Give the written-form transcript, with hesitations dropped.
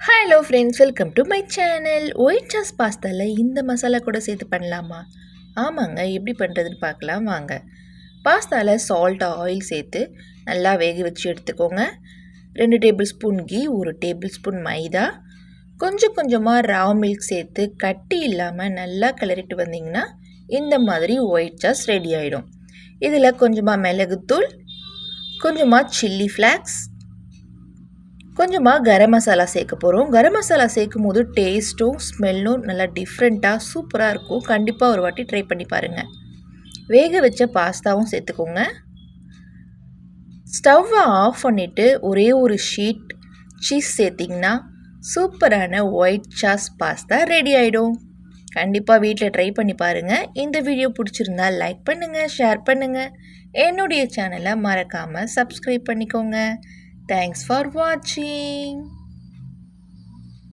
Hello friends, welcome to my channel. White sauce பாஸ்தாவில் இந்த மசாலா கூட சேர்த்து பண்ணலாமா? ஆமாங்க, எப்படி பண்ணுறதுன்னு பார்க்கலாம் வாங்க. பாஸ்தாவில் சால்ட், ஆயில் சேர்த்து நல்லா வேக வச்சு எடுத்துக்கோங்க. 2 tablespoon ghee, 1 tablespoon maida, கொஞ்சம் கொஞ்சமாக ராவ் மில்க் சேர்த்து கட்டி இல்லாமல் நல்லா கிளறிட்டு வந்தீங்கன்னா இந்த மாதிரி ஒயிட் சாஸ் ரெடி ஆகிடும். இதில் கொஞ்சமாக மிளகுத்தூள், கொஞ்சமாக சில்லி ஃப்ளாக்ஸ், கொஞ்சமாக கரம் மசாலா சேர்க்க போகிறோம். கரம் மசாலா சேர்க்கும் போது டேஸ்ட்டும் ஸ்மெல்லும் நல்லா டிஃப்ரெண்ட்டாக சூப்பராக இருக்கும். கண்டிப்பாக ஒரு வாட்டி ட்ரை பண்ணி பாருங்கள். வேக வச்ச பாஸ்தாவும் சேர்த்துக்கோங்க. ஸ்டவ்வை ஆஃப் பண்ணிவிட்டு ஒரே ஒரு ஷீட் சீஸ் சேர்த்திங்கன்னா சூப்பரான ஒயிட் சாஸ் பாஸ்தா ரெடி ஆகிடும். கண்டிப்பாக வீட்டில் ட்ரை பண்ணி பாருங்கள். இந்த வீடியோ பிடிச்சிருந்தா லைக் பண்ணுங்கள், ஷேர் பண்ணுங்கள். என்னுடைய சேனலை மறக்காமல் சப்ஸ்கிரைப் பண்ணிக்கோங்க. Thanks for watching.